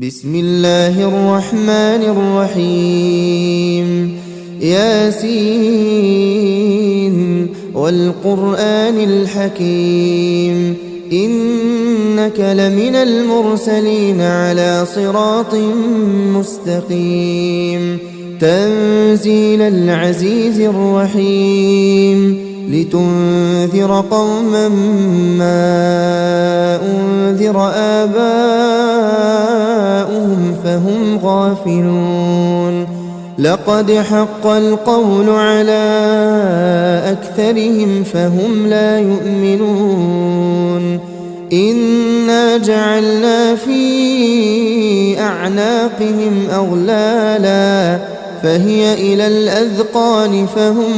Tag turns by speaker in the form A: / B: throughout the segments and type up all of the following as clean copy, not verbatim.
A: بسم الله الرحمن الرحيم ياسين والقرآن الحكيم إنك لمن المرسلين على صراط مستقيم تنزيل العزيز الرحيم لتنذر قوما ما أنذر آباؤهم فهم غافلون لقد حق القول على أكثرهم فهم لا يؤمنون إنا جعلنا في أعناقهم أغلالا فهي إلى الأذقان فهم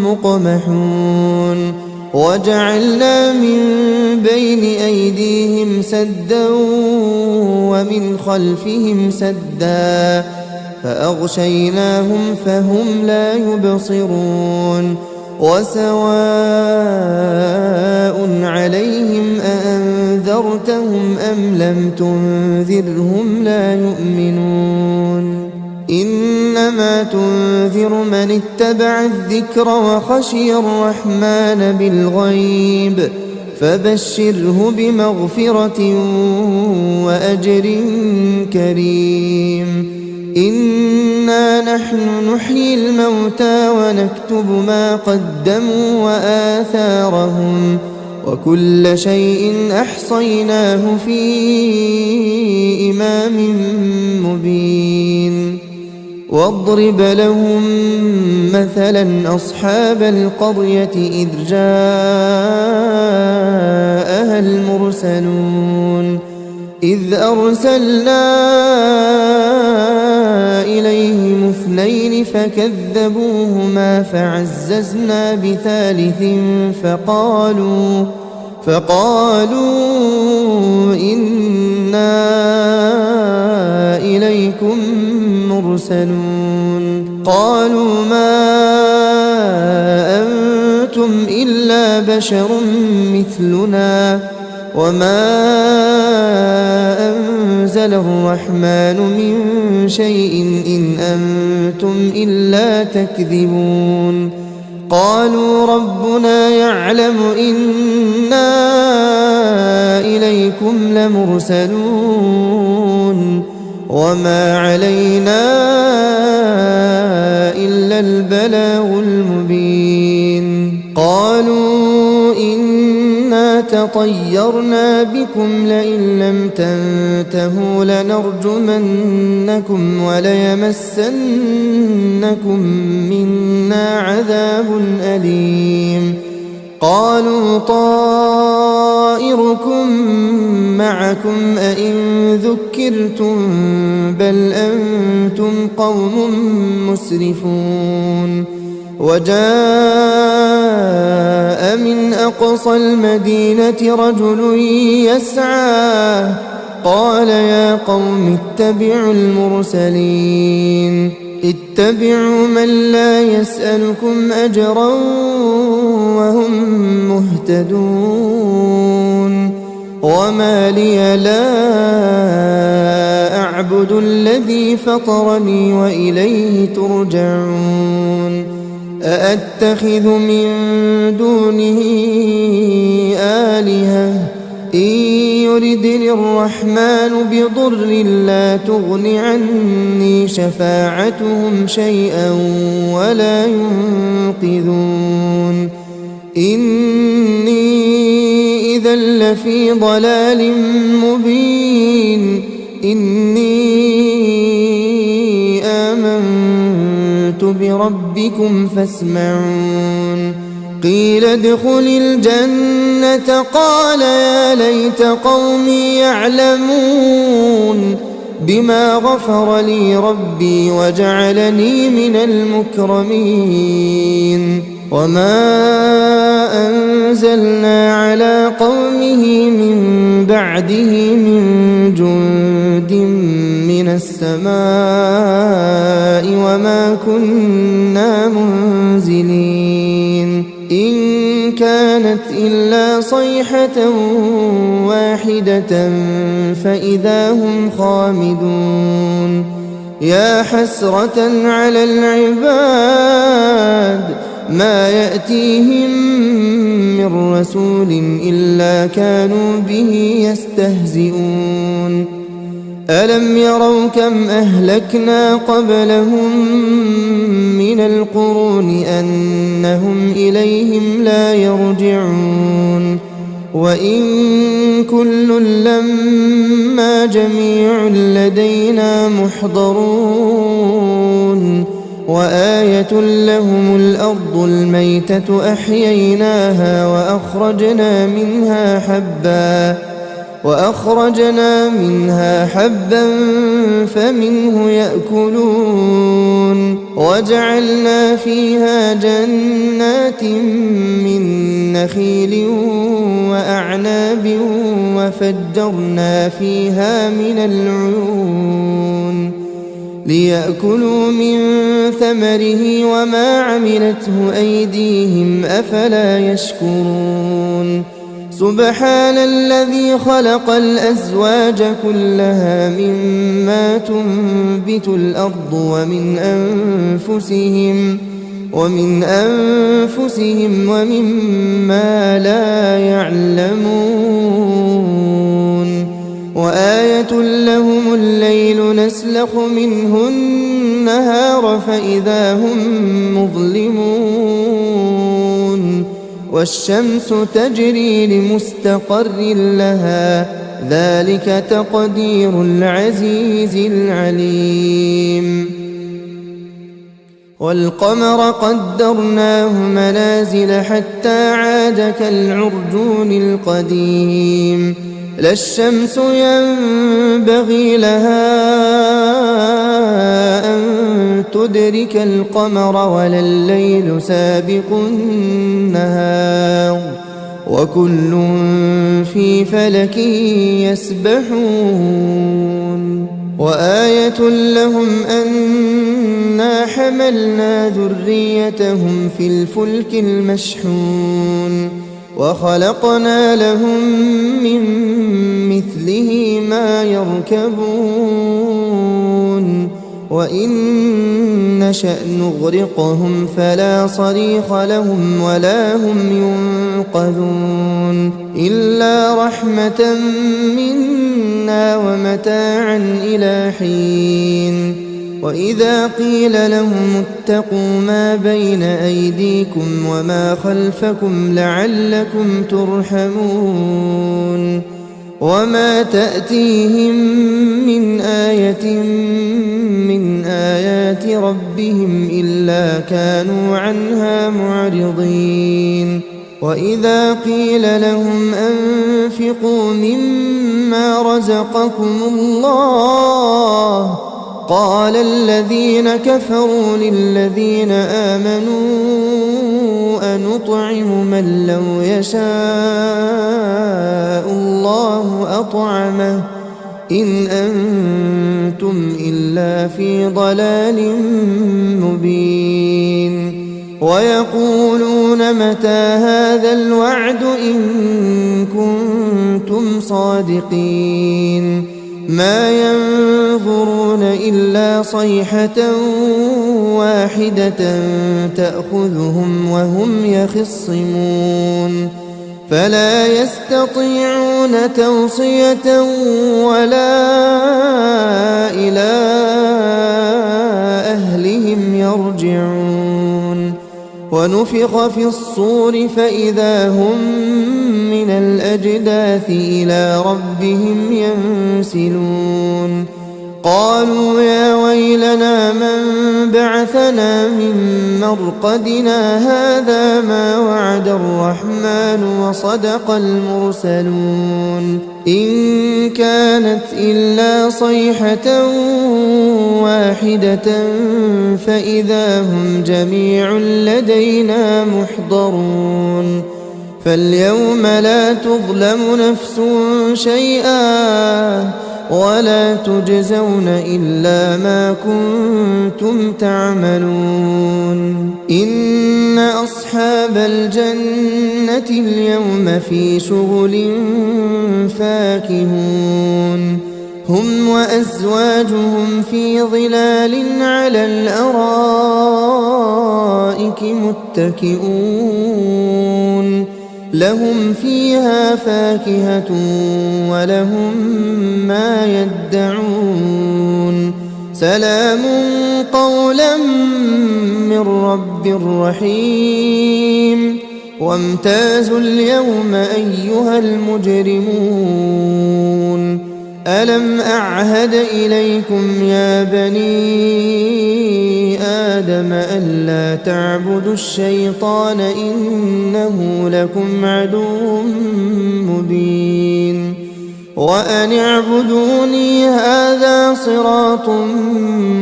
A: مقمحون وجعلنا من بين أيديهم سدا ومن خلفهم سدا فأغشيناهم فهم لا يبصرون وسواء عليهم أأنذرتهم أم لم تنذرهم لا يؤمنون إنما تنذر من اتبع الذكر وخشي الرحمن بالغيب فبشره بمغفرة وأجر كريم إنا نحن نحيي الموتى ونكتب ما قدموا وآثارهم وكل شيء أحصيناه في إمام مبين واضرب لهم مثلا أصحاب القرية إذ جاءها المرسلون إذ أرسلنا إليهم اثنين فكذبوهما فعززنا بثالث فقالوا إنا إليكم مرسلون قالوا ما أنتم إلا بشر مثلنا وما أنزل الرحمن من شيء إن أنتم إلا تكذبون قالوا ربنا يعلم إنا إليكم لمرسلون وما علينا إلا البلاغ المبين قالوا إنا تطيرنا بكم لئن لم تنتهوا لنرجمنكم وليمسنكم منا عذاب أليم قالوا طائركم معكم أئن ذكرتم بل أنتم قوم مسرفون وجاء من أقصى المدينة رجل يسعى قال يا قوم اتبعوا المرسلين اتبعوا من لا يسألكم أجرا وهم مهتدون وما لي لا أعبد الذي فطرني وإليه ترجعون أأتخذ من دونه آلهة إن يردني الرحمن بضر لا تغن عني شفاعتهم شيئا ولا ينقذون إني إذا لفي ضلال مبين إني آمنت بربكم فاسمعون قيل ادخل الجنة قال يا ليت قومي يعلمون بما غفر لي ربي وجعلني من المكرمين وما أنزلنا على قومه من بعده من جند من السماء وما كنا منزلين إن كانت إلا صيحة واحدة فإذا هم خامدون يا حسرة على العباد ما يأتيهم من رسول إلا كانوا به يستهزئون ألم يروا كم أهلكنا قبلهم من القرون أنهم إليهم لا يرجعون وإن كل لما جميع لدينا محضرون وآية لهم الأرض الميتة أحييناها وأخرجنا منها حبا فمنه يأكلون وجعلنا فيها جنات من نخيل وأعناب وفجرنا فيها من العيون ليأكلوا من ثمره وما عملته أيديهم أفلا يشكرون سبحان الذي خلق الأزواج كلها مما تنبت الأرض ومن أنفسهم ومما لا يعلمون وآية لهم الليل نسلخ منه النهار فإذا هم مظلمون والشمس تجري لمستقر لها ذلك تقدير العزيز العليم والقمر قدرناه منازل حتى عاد كالعرجون القديم لا الشمس ينبغي لها أن تدرك القمر ولا الليل سابق النهار وكل في فلك يسبحون وآية لهم أنا حملنا ذريتهم في الفلك المشحون وخلقنا لهم من مثله ما يركبون وإن نشأ نغرقهم فلا صريخ لهم ولا هم ينقذون إلا رحمة منا ومتاعا إلى حين وإذا قيل لهم اتقوا ما بين أيديكم وما خلفكم لعلكم ترحمون وما تأتيهم من آية من آيات ربهم إلا كانوا عنها معرضين وإذا قيل لهم أنفقوا مما رزقكم الله قال الذين كفروا للذين آمنوا أنطعم من لو يشاء الله أطعمه إن أنتم إلا في ضلال مبين ويقولون متى هذا الوعد إن كنتم صادقين ما ينظرون إلا صيحة واحدة تأخذهم وهم يخصمون فلا يستطيعون توصية ولا إلى أهلهم يرجعون ونفخ في الصور فإذا هم من الأجداث إلى ربهم ينسلون قالوا يا ويلنا من بعثنا من مرقدنا هذا ما وعد الرحمن وصدق المرسلون إن كانت إلا صيحة واحدة فإذا هم جميع لدينا محضرون فاليوم لا تظلم نفس شيئا ولا تجزون إلا ما كنتم تعملون إن أصحاب الجنة اليوم في شغل فاكهون هم وأزواجهم في ظلال على الأرائك متكئون لهم فيها فاكهة ولهم ما يدعون سلام قولا من رب رحيم وامتازوا اليوم أيها المجرمون ألم أعهد إليكم يا بني آدم ألا تعبدوا الشيطان إنه لكم عدو مبين وأن اعبدوني هذا صراط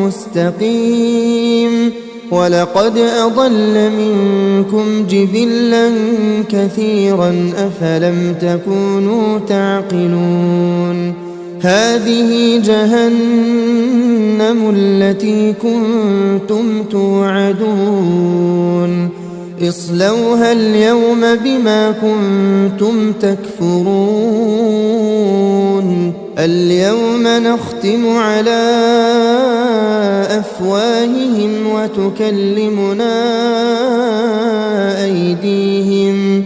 A: مستقيم ولقد أضل منكم جبلا كثيرا أفلم تكونوا تعقلون هذه جهنم التي كنتم توعدون اصلوها اليوم بما كنتم تكفرون اليوم نختم على أفواههم وتكلمنا أيديهم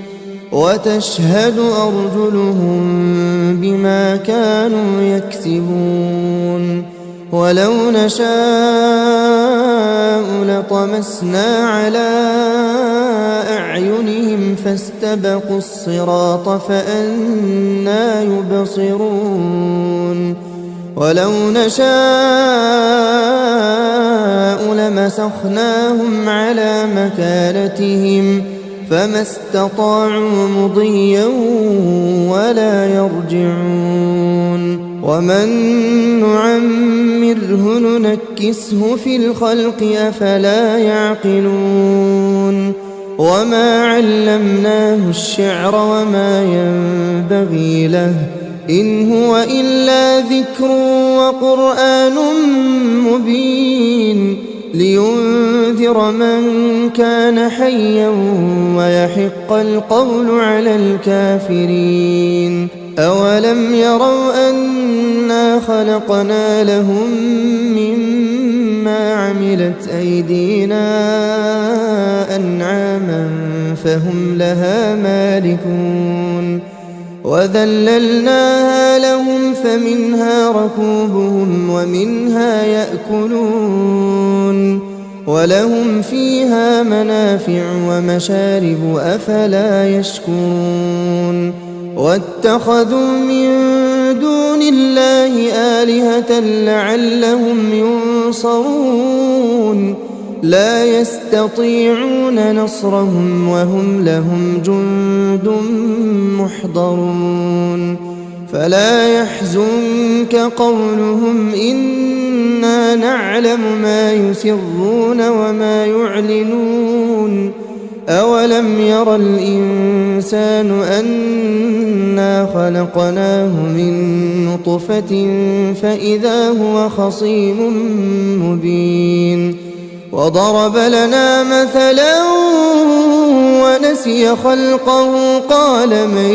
A: وتشهد أرجلهم بما كانوا يكسبون ولو نشاء لطمسنا على أعينهم فاستبقوا الصراط فأنى يبصرون ولو نشاء لمسخناهم على مكانتهم فما استطاعوا مضيا ولا يرجعون ومن نعمره ننكسه في الخلق أفلا يعقلون وما علمناه الشعر وما ينبغي له إن هو إلا ذكر وقرآن مبين لينذر من كان حيا ويحق القول على الكافرين أولم يروا أنا خلقنا لهم مما عملت أيدينا أنعاما فهم لها مالكون وذللناها لهم فمنها ركوبهم ومنها يأكلون ولهم فيها منافع ومشارب أفلا يشكرون واتخذوا من دون الله آلهة لعلهم ينصرون لا يستطيعون نصرهم وهم لهم جند محضرون فلا يحزنك قولهم إنا نعلم ما يسرون وما يعلنون أولم ير الإنسان أنا خلقناه من نطفة فإذا هو خصيم مبين وضرب لنا مثلا ونسي خلقه قال من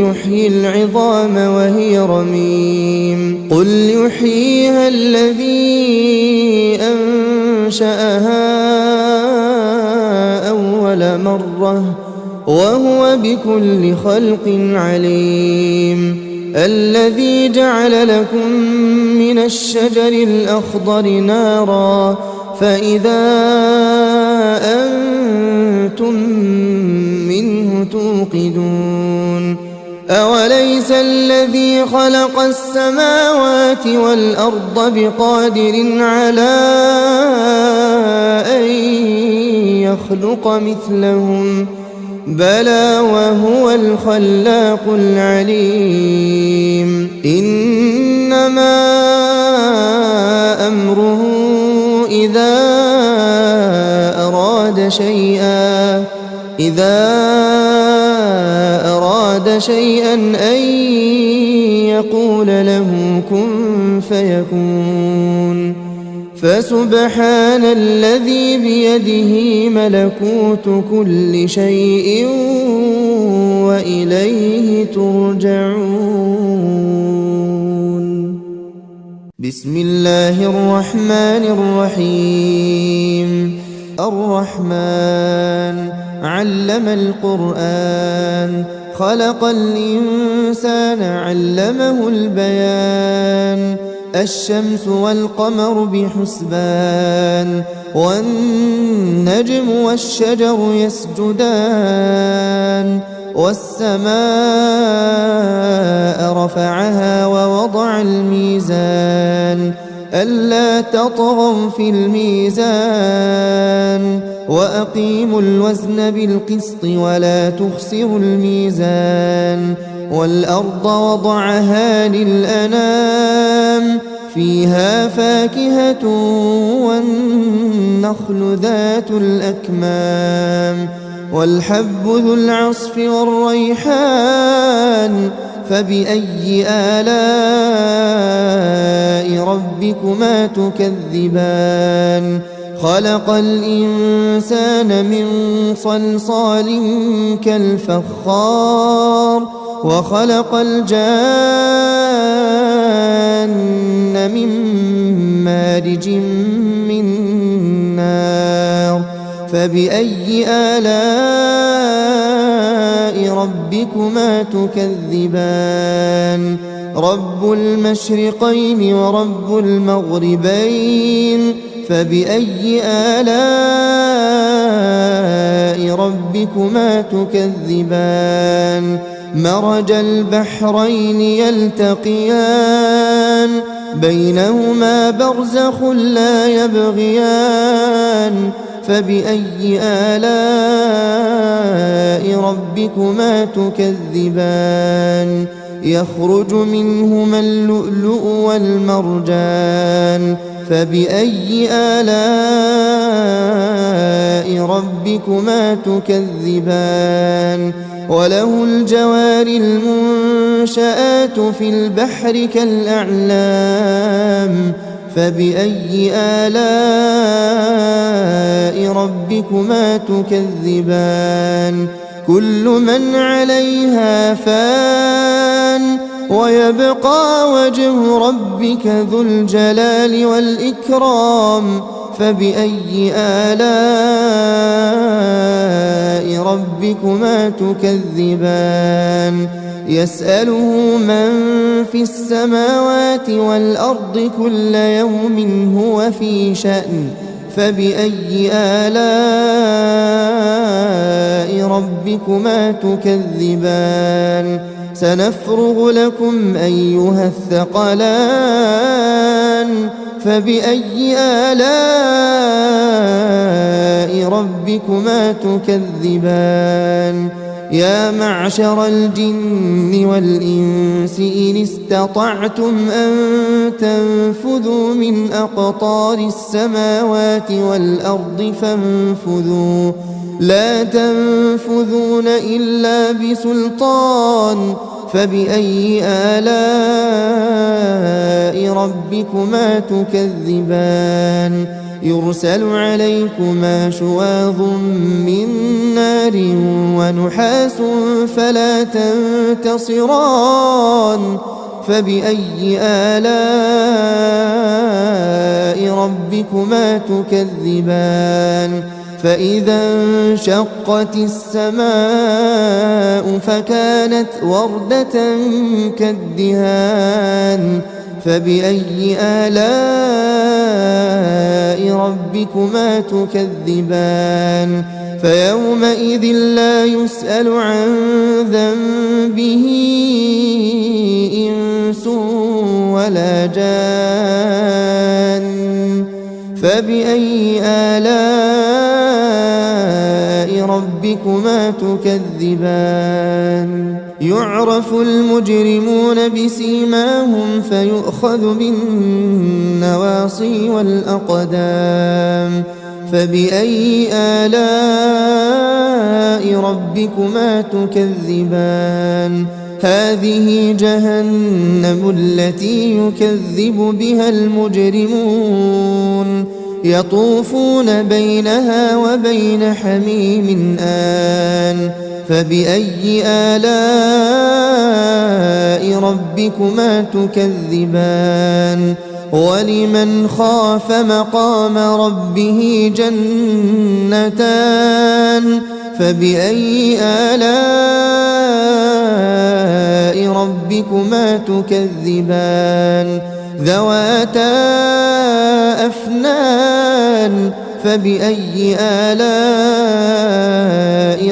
A: يحيي العظام وهي رميم قل يحييها الذي أنشأها أول مرة وهو بكل خلق عليم الذي جعل لكم من الشجر الأخضر نارا فإذا أنتم منه توقدون أوليس الذي خلق السماوات والأرض بقادر على أن يخلق مثلهم بلى وهو الخلاق العليم إنما أمره إذا أراد أراد شيئا أن يقول له كن فيكون فسبحان الذي بيده ملكوت كل شيء وإليه ترجعون. بسم الله الرحمن الرحيم. الرحمن علم القرآن خلق الإنسان علمه البيان الشمس والقمر بحسبان والنجم والشجر يسجدان والسماء رفعها ووضع الميزان ألا تطغوا في الميزان وأقيموا الوزن بالقسط ولا تخسروا الميزان والأرض وضعها للأنام فيها فاكهة والنخل ذات الأكمام والحب ذو العصف والريحان فبأي آلاء ربكما تكذبان خلق الإنسان من صلصال كالفخار وخلق الجان من مارج من نار فبأي آلاء ربكما تكذبان رب المشرقين ورب المغربين فبأي آلاء ربكما تكذبان مرج البحرين يلتقيان بينهما برزخ لا يبغيان فبأي آلاء ربكما تكذبان يخرج منهما اللؤلؤ والمرجان فبأي آلاء ربكما تكذبان وله الجوار المنشآت في البحر كالأعلام فبأي آلاء ربكما تكذبان كل من عليها فان ويبقى وجه ربك ذو الجلال والإكرام فبأي آلاء ربكما تكذبان يسأله من في السماوات والأرض كل يوم هو في شأن فبأي آلاء ربكما تكذبان سنفرغ لكم أيها الثقلان فبأي آلاء ربكما تكذبان يا معشر الجن والإنس إن استطعتم أن تنفذوا من أقطار السماوات والأرض فانفذوا لا تنفذون إلا بسلطان فبأي آلاء ربكما تكذبان يرسل عليكما شواظ من نار ونحاس فلا تنتصران فبأي آلاء ربكما تكذبان فإذا انشقت السماء فكانت وردة كالدهان فبأي آلاء ربكما تكذبان فيومئذ لا يسأل عن ذنبه إنس ولا جان فبأي آلاء ربكما تكذبان يعرف المجرمون بسيماهم فيؤخذ بالنواصي والأقدام فبأي آلاء ربكما تكذبان هذه جهنم التي يكذب بها المجرمون يطوفون بينها وبين حميم آن فبأي آلاء ربكما تكذبان ولمن خاف مقام ربه جنتان فبأي آلاء ربكما تكذبان ذواتا أفنان فبأي آلاء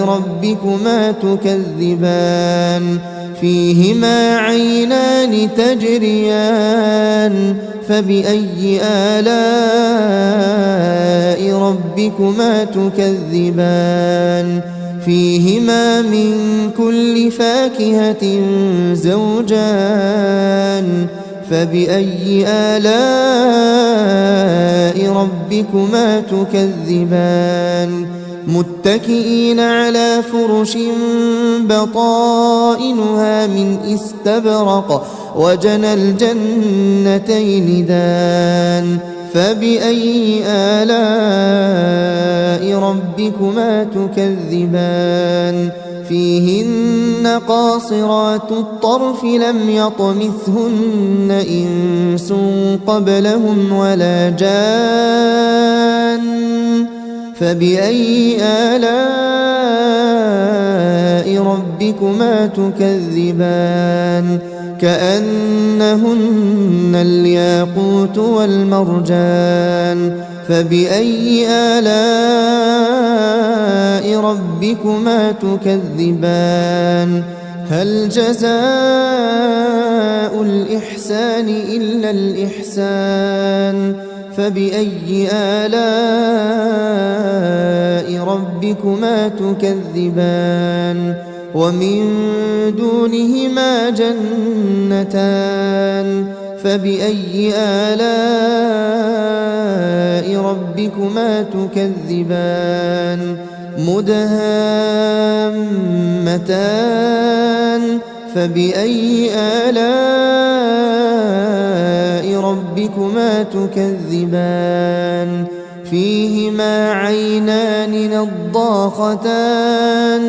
A: ربكما تكذبان فيهما عينان تجريان فبأي آلاء ربكما تكذبان فيهما من كل فاكهة زوجان فبأي آلاء ربكما تكذبان متكئين على فرش بطائنها من استبرق وجنى الجنتين دان فبأي آلاء ربكما تكذبان فيهن قاصرات الطرف لم يطمثهن إنس قبلهم ولا جان فبأي آلاء ربكما تكذبان كأنهن الياقوت والمرجان فبأي آلاء ربكما تكذبان هل جزاء الإحسان إلا الإحسان فبأي آلاء ربكما تكذبان ومن دونهما جنتان فبأي آلاء ربكما تكذبان مدهامتان فبأي آلاء ربكما تكذبان فيهما عينان نضاختان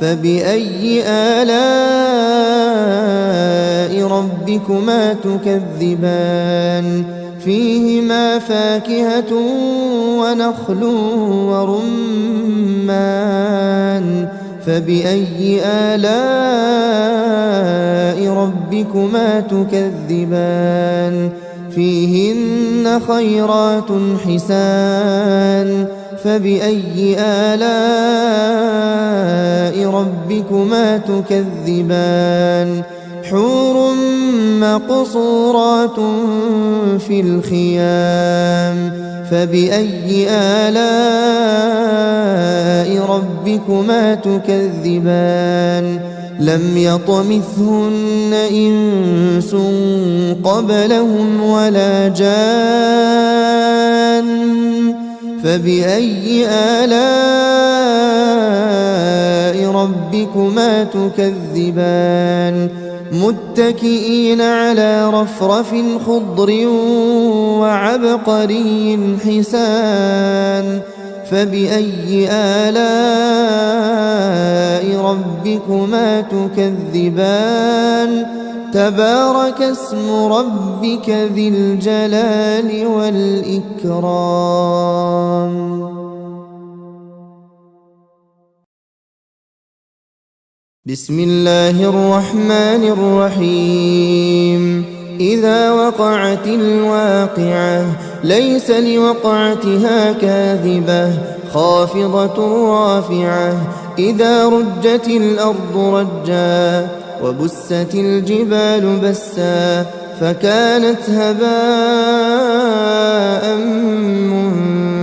A: فبأي آلاء ربكما تكذبان فيهما فاكهة ونخل ورمان فبأي آلاء ربكما تكذبان فيهن خيرات حسان فبأي آلاء ربكما تكذبان حور مقصورات في الخيام فبأي آلاء ربكما تكذبان لم يطمثهن إنس قبلهم ولا جان فبأي آلاء ربكما تكذبان متكئين على رفرف خضر وعبقري حسان فبأي آلاء ربكما تكذبان تبارك اسم ربك ذي الجلال والإكرام. بسم الله الرحمن الرحيم. إذا وقعت الواقعة ليس لوقعتها كاذبة خافضة رافعة إذا رجت الأرض رجا وبست الجبال بسا فكانت هباء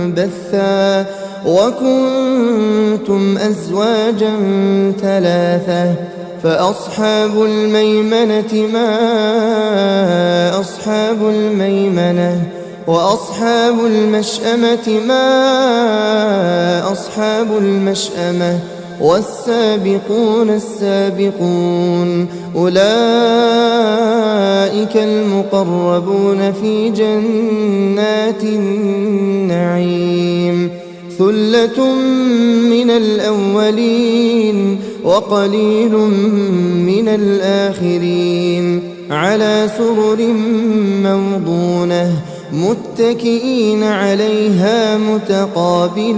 A: منبثا وكنتم أزواجا ثلاثة فأصحاب الميمنة ما أصحاب الميمنة وأصحاب المشأمة ما أصحاب المشأمة والسابقون السابقون أولئك المقربون في جنات النعيم ثلة من الأولين وقليل من الآخرين على سرر موضونة متكئين عليها متقابلين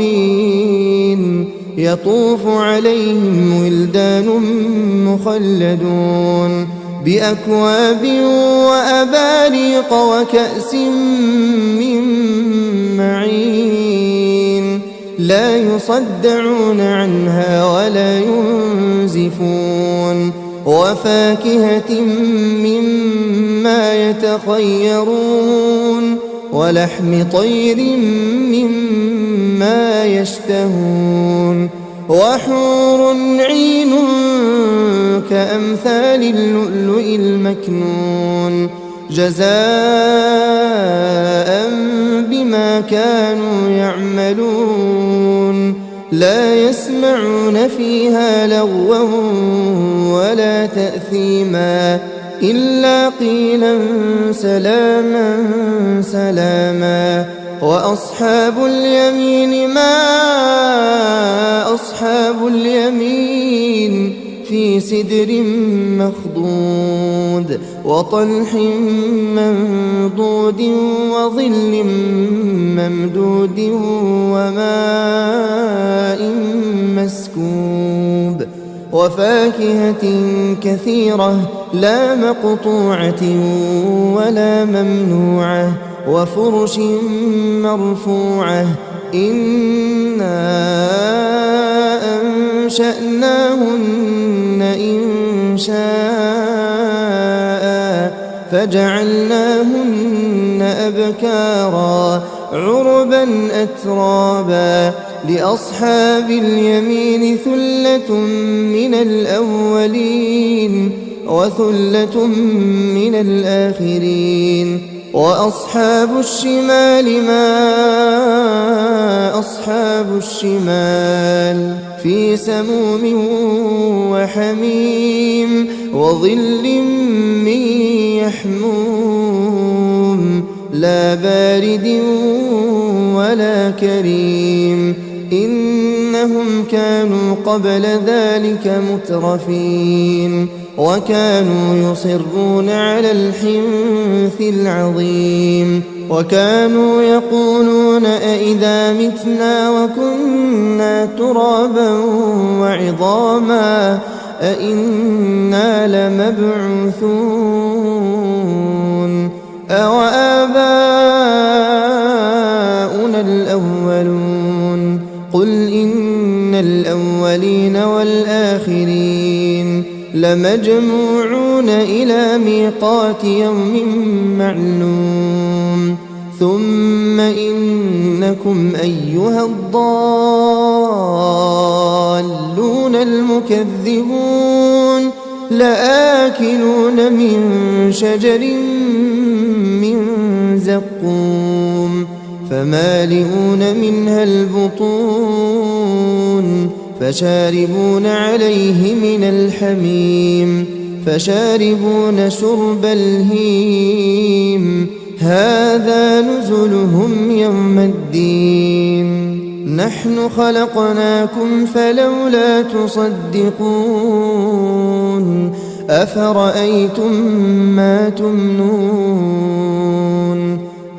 A: يطوف عليهم ولدان مخلدون بأكواب وأباريق وكأس من معين لا يصدعون عنها ولا ينزفون وفاكهة مما يتخيرون ولحم طير مما يشتهون وحور عين كأمثال اللؤلؤ المكنون جزاء بما كانوا يعملون لا يسمعون فيها لغوا ولا تأثيما إلا قيلا سلاما سلاما وأصحاب اليمين ما أصحاب اليمين في سدر مخضود وطلح منضود وظل ممدود وماء مسكوب وفاكهة كثيرة لا مقطوعة ولا ممنوعة وفرش مرفوعة إنا أنشأناهن إنشاء فجعلناهن أبكارا عربا أترابا لأصحاب اليمين ثلة من الأولين وثلة من الآخرين وأصحاب الشمال ما أصحاب الشمال في سموم وحميم وظل من يحموم لا بارد ولا كريم إنهم كانوا قبل ذلك مترفين وكانوا يصرون على الحنث العظيم وكانوا يقولون أئذا متنا وكنا ترابا وعظاما أئنا لمبعوثون أوآباؤنا الأولون قل إن الأولين والآخرين لمجموعون إلى ميقات يوم معلوم ثم إنكم أيها الضالون المكذبون لآكلون من شجر من زقوم فمالئون منها البطون فشاربون عليه من الحميم فشاربون شرب الهيم هذا نزلهم يوم الدين نحن خلقناكم فلولا تصدقون أفرأيتم ما تمنون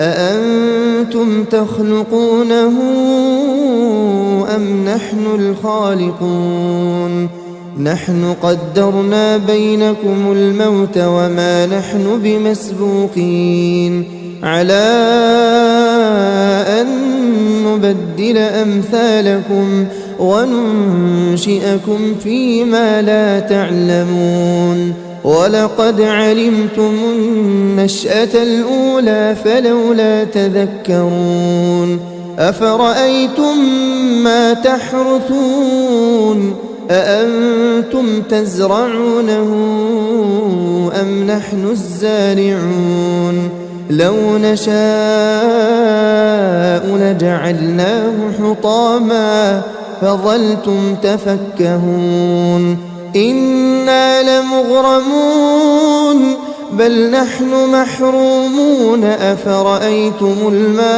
A: أأنتم تخلقونه أم نحن الخالقون نحن قدرنا بينكم الموت وما نحن بمسبوقين على أن نبدل أمثالكم وننشئكم فيما لا تعلمون ولقد علمتم النشأة الأولى فلولا تذكرون أفرأيتم ما تحرثون أأنتم تزرعونه أم نحن الزارعون لو نشاء لجعلناه حطاما فظلتم تفكهون إنا لمغرمون بل نحن محرومون أفرأيتم الماء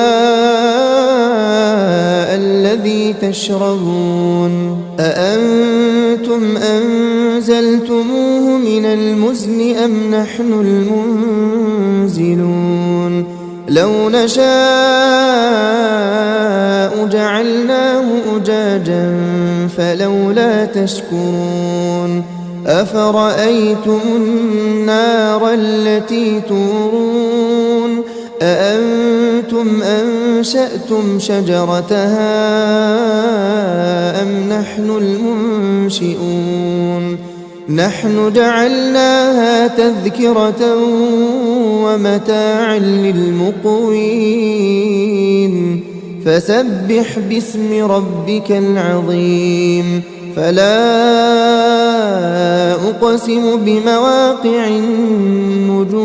A: الذي تشربون أأنتم أنزلتموه من المزن أم نحن المنزلون لو نشاء جعلناه أجاجا فلولا تشكرون أفرأيتم النار التي تورون أأنتم أنشأتم شجرتها أم نحن المنشئون نحن جعلناها تذكرة ومتاعا للمقوين فسبح باسم ربك العظيم فلا أقسم بمواقع النجوم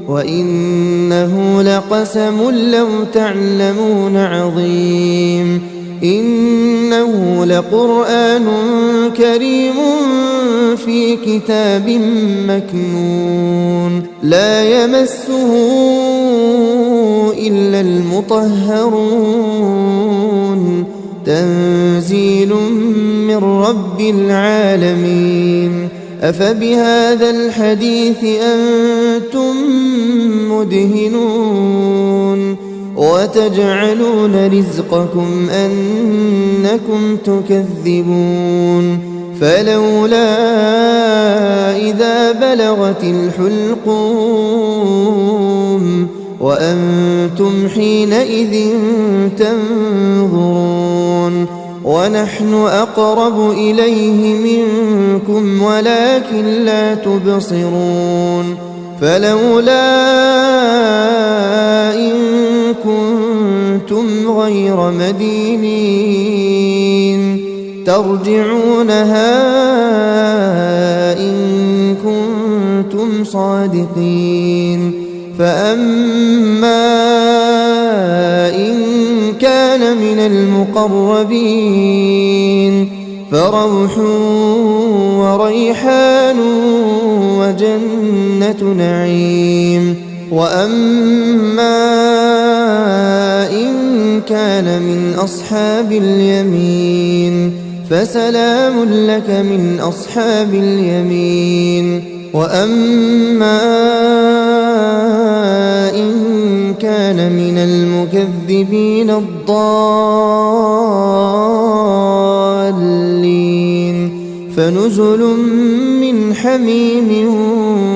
A: وإنه لقسم لو تعلمون عظيم إنه لقرآن كريم في كتاب مكنون لا يمسه إلا المطهرون تنزيل من رب العالمين أفبهذا الحديث أنتم مدهنون وتجعلون رزقكم أنكم تكذبون فلولا إذا بلغت الحلقوم وأنتم حينئذ تنظرون ونحن أقرب إليه منكم ولكن لا تبصرون فلولا إن كنتم غير مدينين ترجعونها إن كنتم صادقين فأما إن كان من المقربين فروح وريحان وجنة نعيم وأما إن كان من أصحاب اليمين فسلام لك من أصحاب اليمين وأما إن كان من المكذبين الضالين فنزل من حميم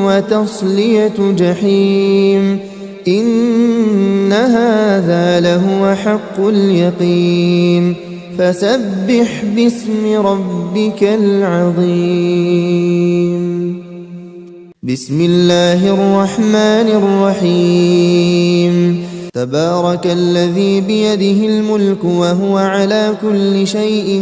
A: وتصلية جحيم إن هذا لهو حق اليقين فسبح باسم ربك العظيم بسم الله الرحمن الرحيم تبارك الذي بيده الملك وهو على كل شيء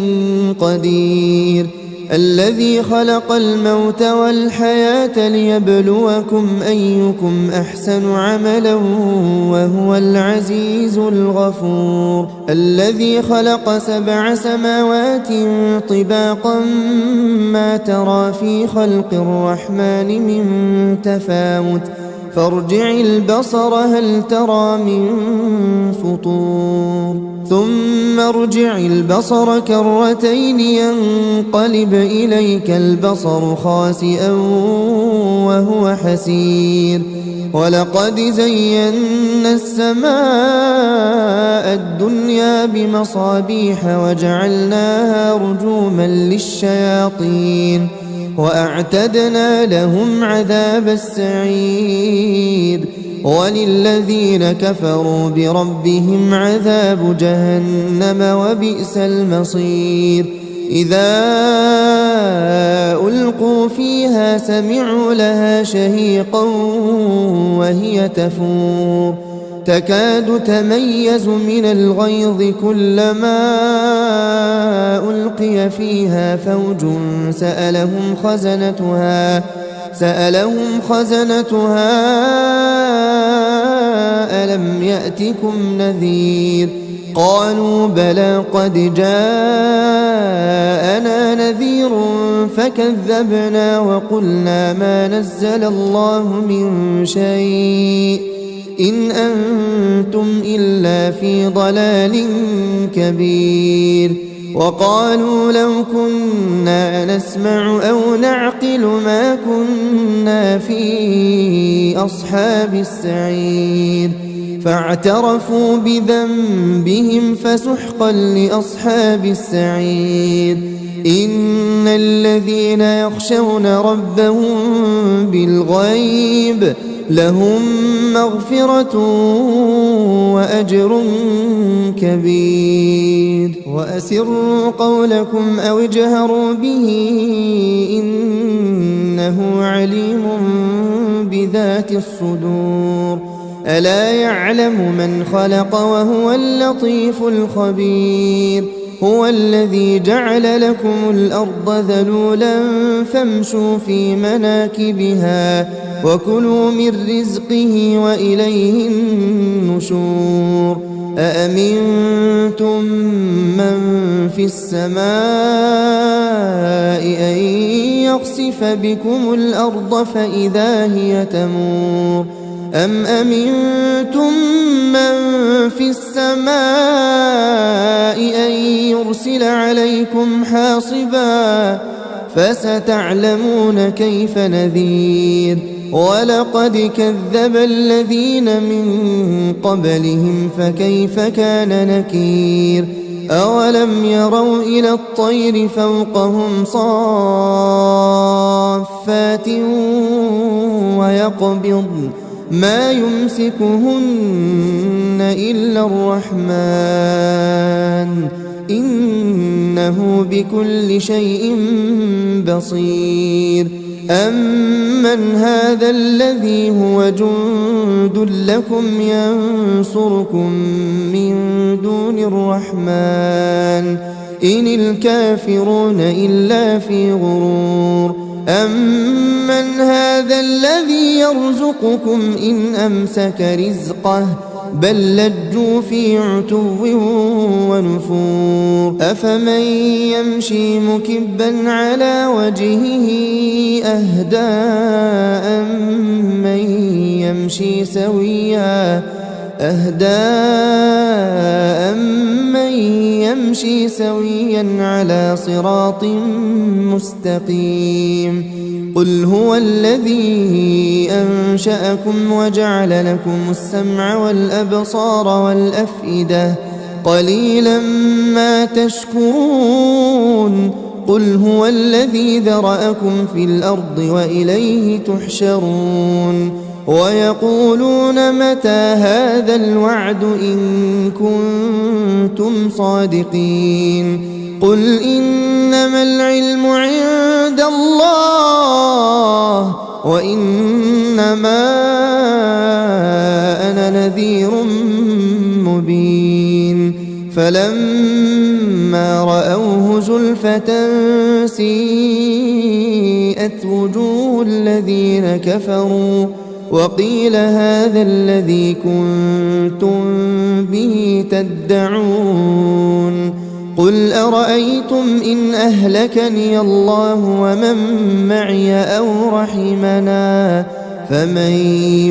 A: قدير الذي خلق الموت والحياة ليبلوكم أيكم أحسن عملا وهو العزيز الغفور الذي خلق 7 سماوات طباقا ما ترى في خلق الرحمن من تفاوت فارجع البصر هل ترى من فطور ثم ارجع البصر كرتين ينقلب إليك البصر خاسئا وهو حسير ولقد زينا السماء الدنيا بمصابيح وجعلناها رجوما للشياطين وأعتدنا لهم عذاب السعير وللذين كفروا بربهم عذاب جهنم وبئس المصير إذا ألقوا فيها سمعوا لها شهيقا وهي تفور تكاد تميز من الغيظ كلما ألقي فيها فوج سألهم سألهم خزنتها ألم يأتكم نذير قالوا بلى قد جاءنا نذير فكذبنا وقلنا ما نزل الله من شيء إن أنتم إلا في ضلال كبير وقالوا لو كنا نسمع أو نعقل ما كنا في أصحاب السعير فاعترفوا بذنبهم فسحقا لأصحاب السعير إن الذين يخشون ربهم بالغيب لهم مغفرة وأجر كبير وأسروا قولكم أو اجهروا به إنه عليم بذات الصدور ألا يعلم من خلق وهو اللطيف الخبير هو الذي جعل لكم الأرض ذلولا فامشوا في مناكبها وكلوا من رزقه وإليه النشور أأمنتم من في السماء أن يخسف بكم الأرض فإذا هي تمور أم أمنتم من في السماء أن يرسل عليكم حاصبا فستعلمون كيف نذير ولقد كذب الذين من قبلهم فكيف كان نكير أولم يروا إلى الطير فوقهم صافات ويقبضن ما يمسكهن إلا الرحمن إنه بكل شيء بصير أمن هذا الذي هو جند لكم ينصركم من دون الرحمن إن الكافرون إلا في غرور أمن هذا الذي يرزقكم إن أمسك رزقه بل لجوا في عتو ونفور أفمن يمشي مكبا على وجهه أهدى أمن يمشي سويا على صراط مستقيم قل هو الذي أنشأكم وجعل لكم السمع والأبصار والأفئدة قليلا ما تشكرون قل هو الذي ذرأكم في الأرض وإليه تحشرون ويقولون متى هذا الوعد إن كنتم صادقين قل إنما العلم عند الله وإنما أنا نذير مبين فلما رأوه زلفة سيئت وجوه الذين كفروا وقيل هذا الذي كنتم به تدعون قل أرأيتم إن أهلكني الله ومن معي أو رحمنا فمن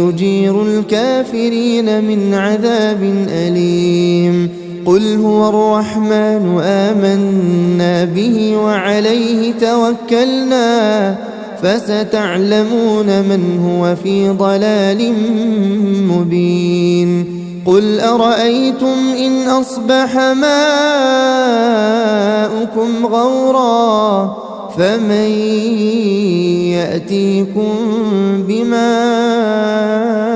A: يجير الكافرين من عذاب أليم قل هو الرحمن آمنا به وعليه توكلنا فستعلمون من هو في ضلال مبين قل أرأيتم إن أصبح ماؤكم غورا فمن يأتيكم بماء